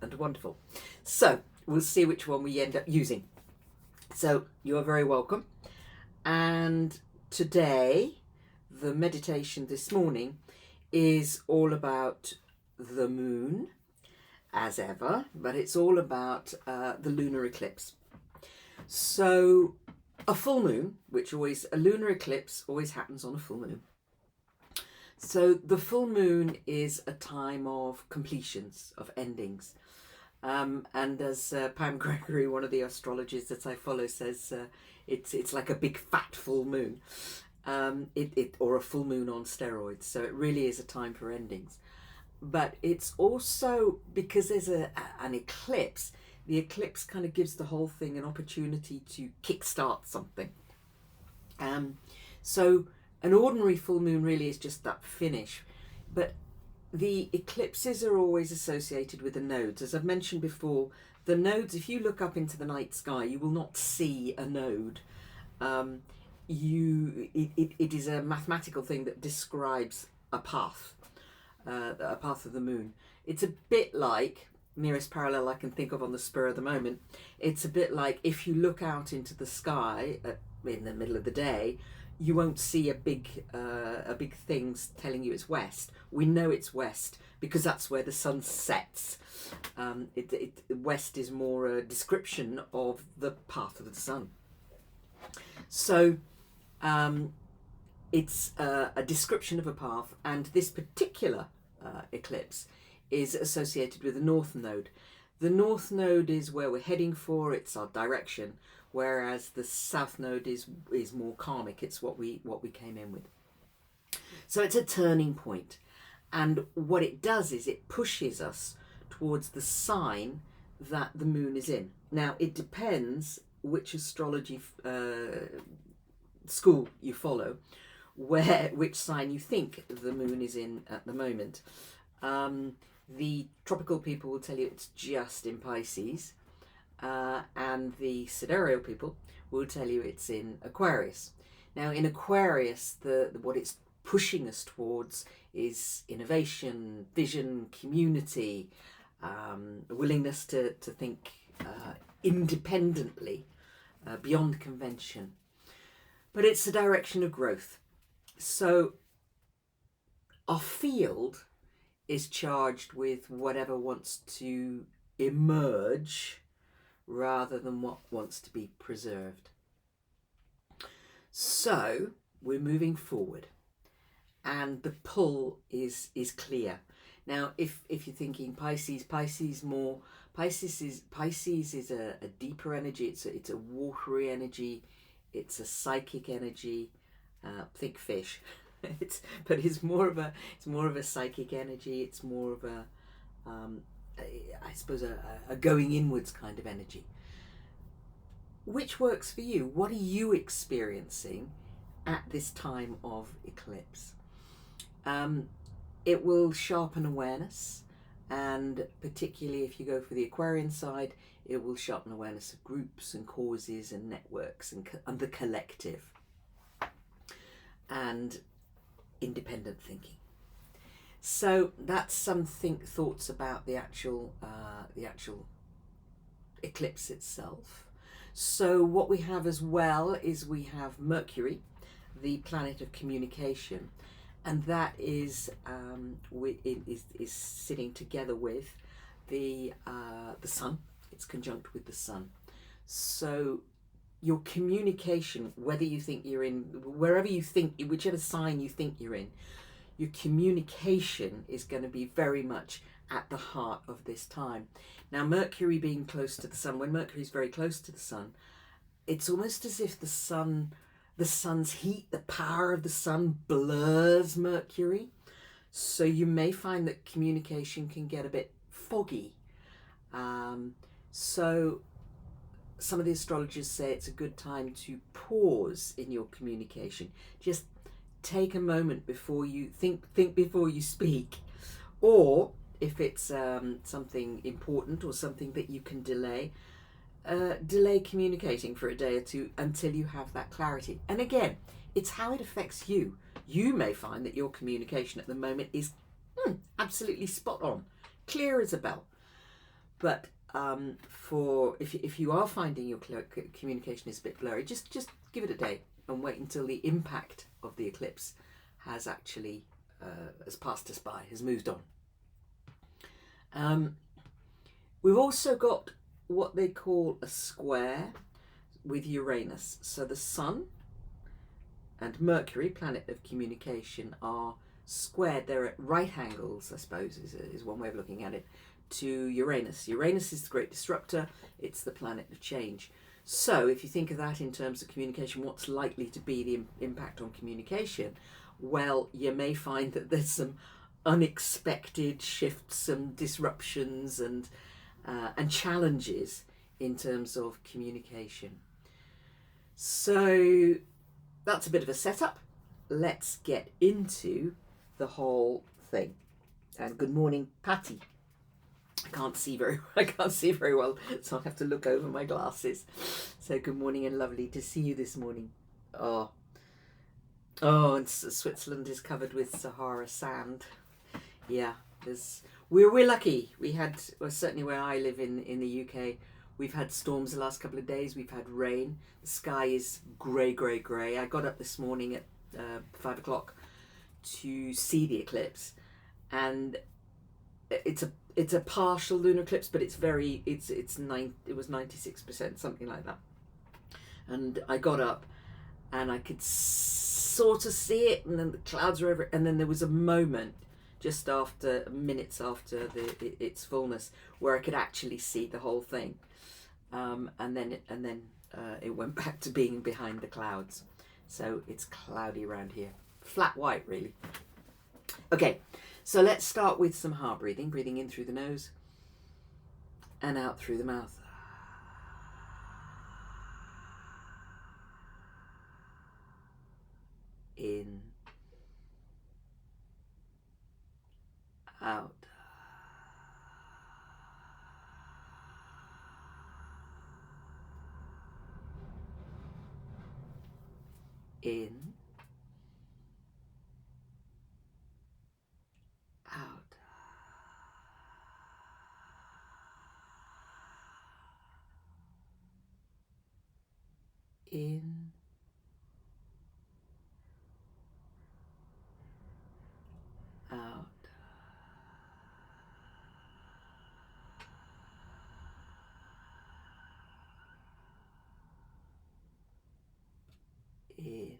and wonderful. So we'll see which one we end up using. So you are very welcome. And today, the meditation this morning is all about the moon, as ever, but it's all about the lunar eclipse. So a full moon, a lunar eclipse always happens on a full moon. So the full moon is a time of completions, of endings. And as Pam Gregory, one of the astrologers that I follow, says, it's like a big fat full moon, or a full moon on steroids. So it really is a time for endings. But it's also, because there's an eclipse, the eclipse kind of gives the whole thing an opportunity to kickstart something. So an ordinary full moon really is just that finish. But the eclipses are always associated with the nodes. As I've mentioned before, the nodes, if you look up into the night sky, you will not see a node. It is a mathematical thing that describes a path of the moon. It's a bit like, nearest parallel I can think of on the spur of the moment, it's a bit like if you look out into the sky in the middle of the day, you won't see a big thing telling you it's west. We know it's west because that's where the sun sets. West is more a description of the path of the sun. So it's a description of a path, and this particular eclipse is associated with the north node. The north node is where we're heading for, it's our direction, whereas the south node is more karmic, it's what we came in with. So it's a turning point, and what it does is it pushes us towards the sign that the moon is in. Now it depends which astrology school you follow, which sign you think the moon is in at the moment. The tropical people will tell you it's just in Pisces, and the sidereal people will tell you it's in Aquarius. Now in Aquarius, what it's pushing us towards is innovation, vision, community, willingness to think independently, beyond convention. But it's a direction of growth. So our field is charged with whatever wants to emerge rather than what wants to be preserved. So we're moving forward, and the pull is clear. Now, if you're thinking Pisces is a deeper energy. It's a watery energy. It's a psychic energy. Think fish. It's more of a psychic energy. It's more of a I suppose a going inwards kind of energy. Which works for you? What are you experiencing at this time of eclipse? It will sharpen awareness, and particularly if you go for the Aquarian side, it will sharpen awareness of groups and causes and networks and the collective and independent thinking. So that's some thoughts about the actual eclipse itself. So what we have as well is we have Mercury, the planet of communication, and that is sitting together with the sun. It's conjunct with the sun. So your communication, whether you think you're in, wherever you think, whichever sign you think you're in, your communication is going to be very much at the heart of this time. Now, Mercury being close to the sun, when Mercury is very close to the sun, it's almost as if the sun's heat, the power of the sun blurs Mercury. So you may find that communication can get a bit foggy. So some of the astrologers say it's a good time to pause in your communication. Just take a moment before you think before you speak, or if it's something important or something that you can delay communicating for a day or two until you have that clarity. And again, it's how it affects you. You may find that your communication at the moment is absolutely spot on, clear as a bell. But for if you are finding your communication is a bit blurry, just give it a day and wait until the impact of the eclipse has actually has passed us by, has moved on. We've also got what they call a square with Uranus. So the Sun and Mercury, planet of communication, are squared. They're at right angles, I suppose, is one way of looking at it, to Uranus. Uranus is the great disruptor. It's the planet of change. So if you think of that in terms of communication, what's likely to be the impact on communication? Well, you may find that there's some unexpected shifts, some disruptions and challenges in terms of communication. So that's a bit of a setup. Let's get into the whole thing. And good morning, Patty. I can't see very well, so I have to look over my glasses. So good morning and lovely to see you this morning. Oh, and Switzerland is covered with Sahara sand. Yeah, we're lucky. We had, well, certainly where I live in the UK, we've had storms the last couple of days. We've had rain. The sky is grey. I got up this morning at 5 o'clock to see the eclipse, and it's a partial lunar eclipse, but it was 96%, something like that. And I got up and I could sort of see it, and then the clouds were over it, and then there was a moment just after, minutes after its fullness, where I could actually see the whole thing, and then it went back to being behind the clouds. So it's cloudy around here, flat white really. Okay, so let's start with some heart breathing in through the nose and out through the mouth. In, out. In, out. In, out. In,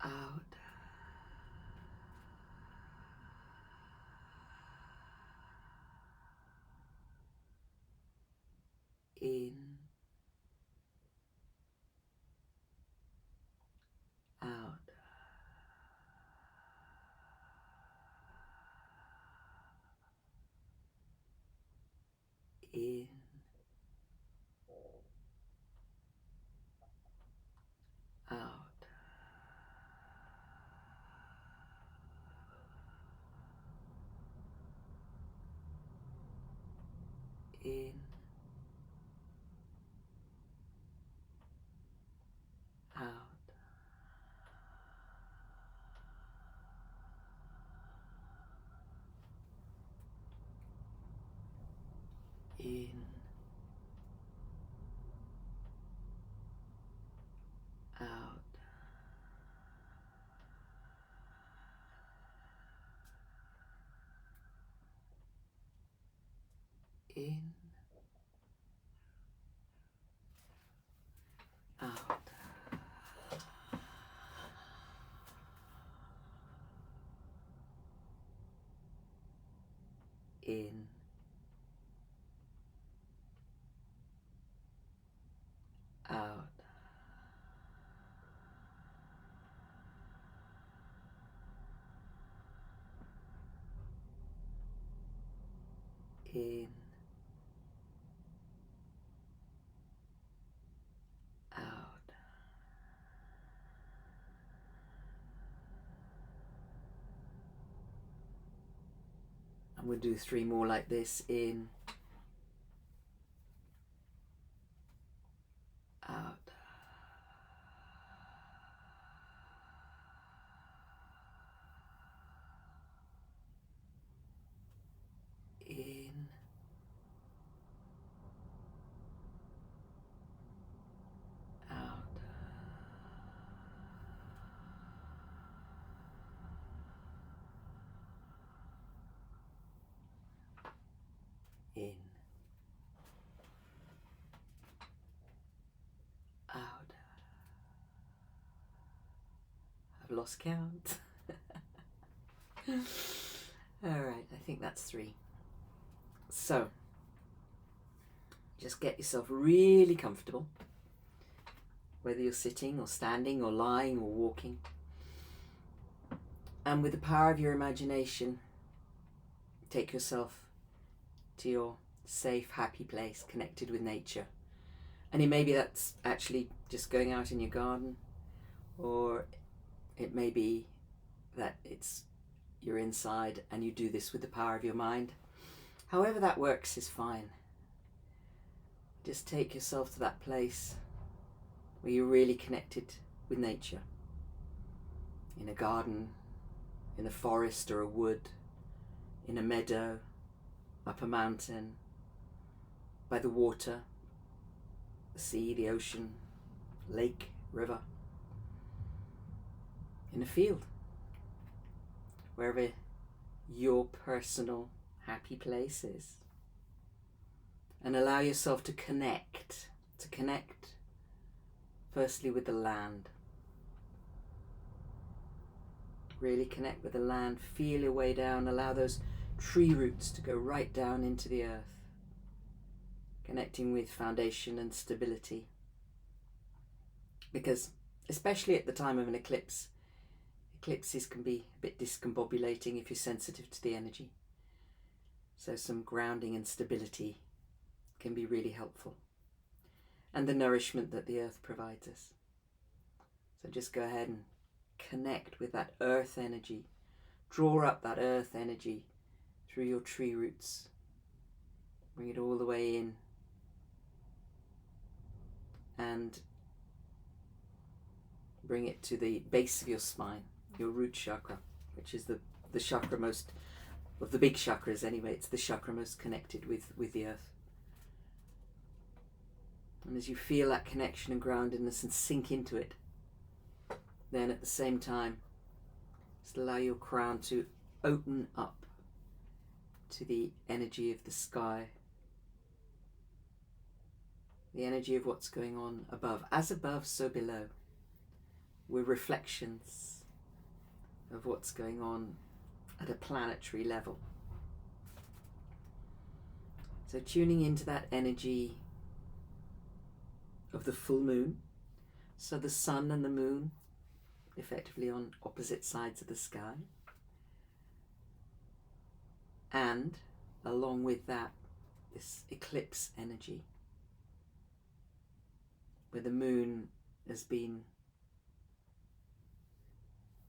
out. In, out. In, out. In, out. In, out. In, out. In, out. In, out. And we'll do 3 more like this. In, out. in, out. I've lost count. Alright, I think that's 3. So, just get yourself really comfortable, whether you're sitting or standing or lying or walking. And with the power of your imagination, take yourself to your safe, happy place, connected with nature. And maybe that's actually just going out in your garden, or it may be that you're inside and you do this with the power of your mind. However that works is fine. Just take yourself to that place where you're really connected with nature. In a garden, in a forest or a wood, in a meadow, up a mountain, by the water, the sea, the ocean, lake, river, in a field, wherever your personal happy place is. And allow yourself to connect firstly with the land. Really connect with the land, feel your way down, allow those tree roots to go right down into the earth, connecting with foundation and stability. Because especially at the time of an eclipse, eclipses can be a bit discombobulating if you're sensitive to the energy. So some grounding and stability can be really helpful. And the nourishment that the earth provides us. So just go ahead and connect with that earth energy. Draw up that earth energy through your tree roots. Bring it all the way in. And bring it to the base of your spine, your root chakra, which is the chakra most, of the big chakras anyway, it's the chakra most connected with the earth. And as you feel that connection and groundedness and sink into it, then at the same time, just allow your crown to open up to the energy of the sky, the energy of what's going on above. As above, so below. We're reflections of what's going on at a planetary level. So tuning into that energy of the full moon, so the sun and the moon effectively on opposite sides of the sky, and along with that, this eclipse energy where the moon has been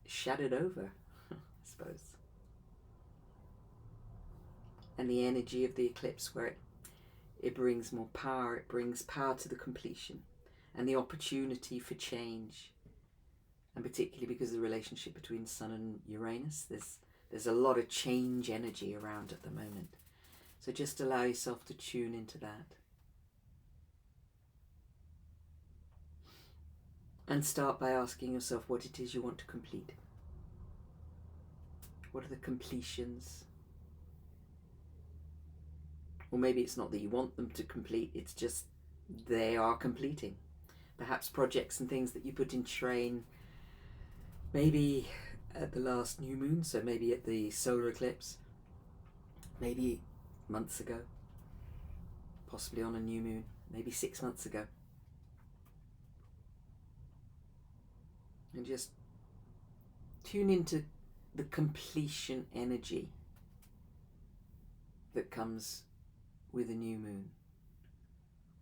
shadowed over, I suppose, and the energy of the eclipse where it brings more power, it brings power to the completion and the opportunity for change. And particularly because of the relationship between Sun and Uranus, there's a lot of change energy around at the moment. So just allow yourself to tune into that. And start by asking yourself what it is you want to complete. What are the completions? Or maybe it's not that you want them to complete, it's just they are completing. Perhaps projects and things that you put in train, maybe at the last new moon, so maybe at the solar eclipse, maybe months ago, possibly on a new moon, maybe 6 months ago. And just tune into the completion energy that comes with a new moon.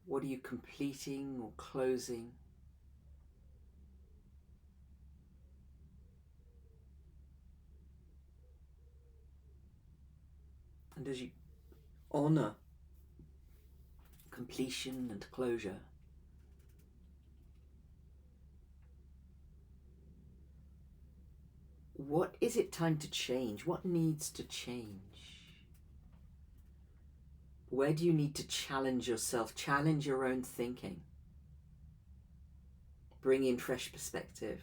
What are you completing or closing? And as you honor completion and closure, what is it time to change? What needs to change? Where do you need to challenge yourself? Challenge your own thinking. Bring in fresh perspective.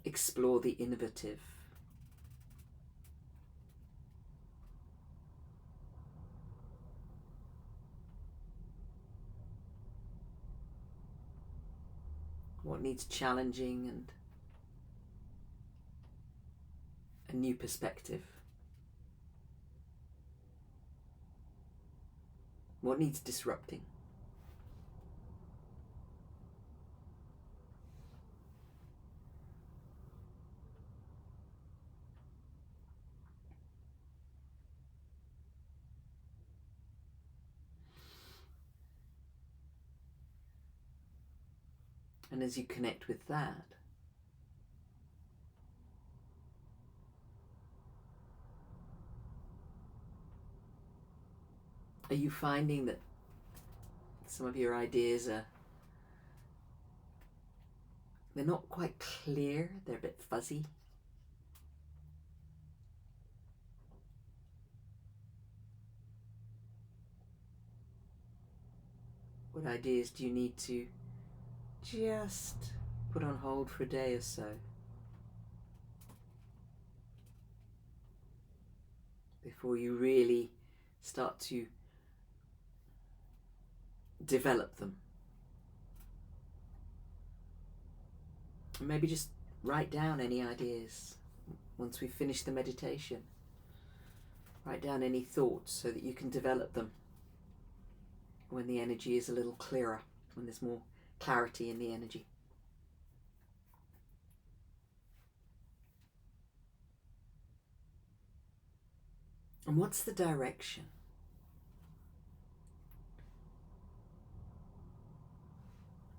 Explore the innovative. needs challenging and a new perspective? What needs disrupting? And as you connect with that, are you finding that some of your ideas they're not quite clear, they're a bit fuzzy? What ideas do you need to just put on hold for a day or so before you really start to develop them? And maybe just write down any ideas once we finish the meditation. Write down any thoughts so that you can develop them when the energy is a little clearer, when there's more clarity in the energy. And what's the direction?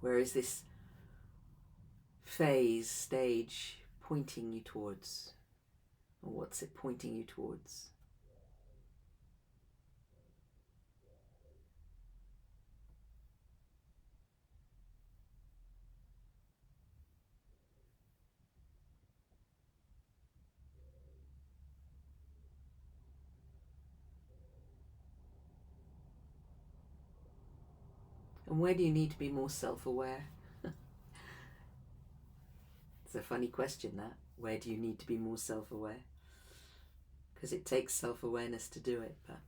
Where is this phase, stage pointing you towards? Or what's it pointing you towards? And where do you need to be more self-aware? It's a funny question, that. Where do you need to be more self-aware? Because it takes self-awareness to do it, but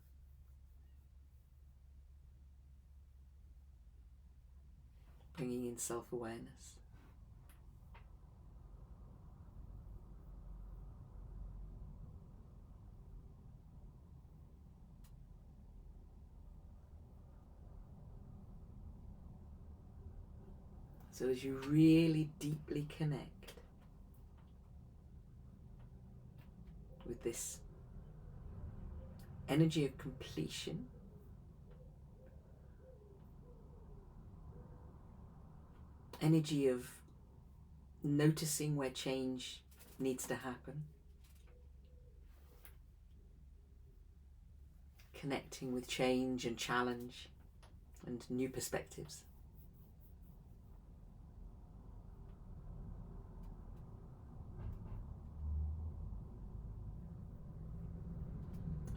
bringing in self-awareness. So as you really deeply connect with this energy of completion, energy of noticing where change needs to happen, connecting with change and challenge and new perspectives.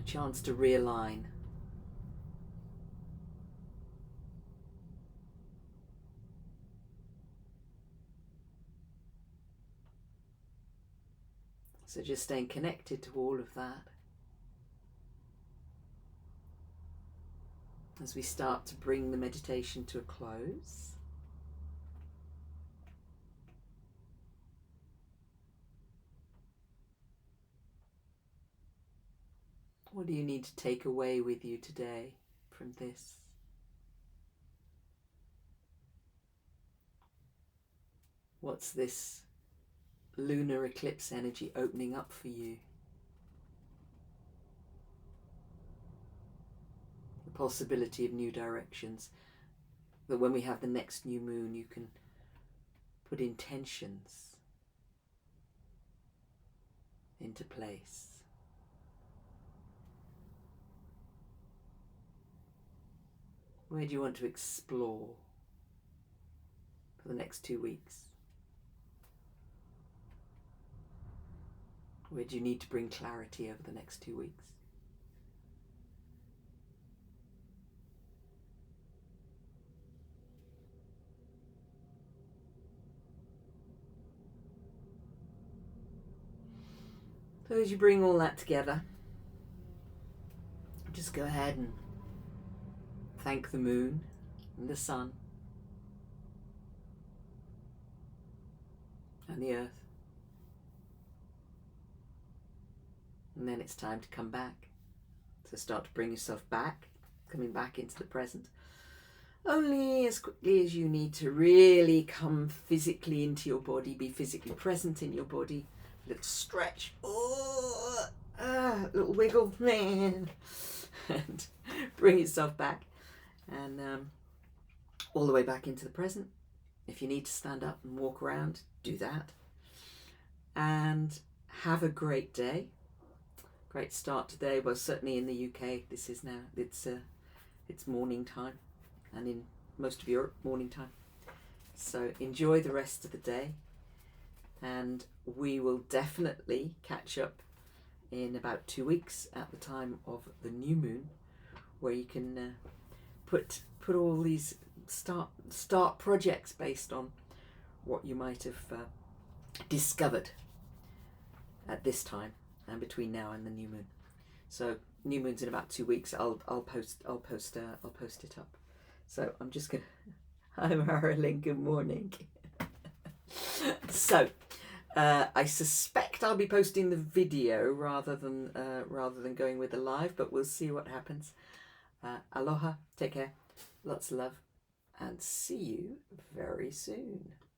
A chance to realign. So just staying connected to all of that as we start to bring the meditation to a close. What do you need to take away with you today from this? What's this lunar eclipse energy opening up for you? The possibility of new directions. That when we have the next new moon, you can put intentions into place. Where do you want to explore for the next 2 weeks? Where do you need to bring clarity over the next 2 weeks? So as you bring all that together, just go ahead and thank the moon and the sun and the earth. And then it's time to come back. So start to bring yourself back, coming back into the present. Only as quickly as you need to really come physically into your body, be physically present in your body. A little stretch, little wiggle, and bring yourself back. And all the way back into the present. If you need to stand up and walk around, do that. And have a great day. Great start today. Well, certainly in the UK, this is now, it's morning time, and in most of Europe, morning time. So enjoy the rest of the day, and we will definitely catch up in about 2 weeks at the time of the new moon, where you can put all these start projects based on what you might have discovered at this time and between now and the new moon. So new moon's in about 2 weeks. I'll post it up. So I'm just gonna. Hi Marilyn, good morning. So I suspect I'll be posting the video rather than going with the live, but we'll see what happens. Aloha, take care, lots of love, and see you very soon.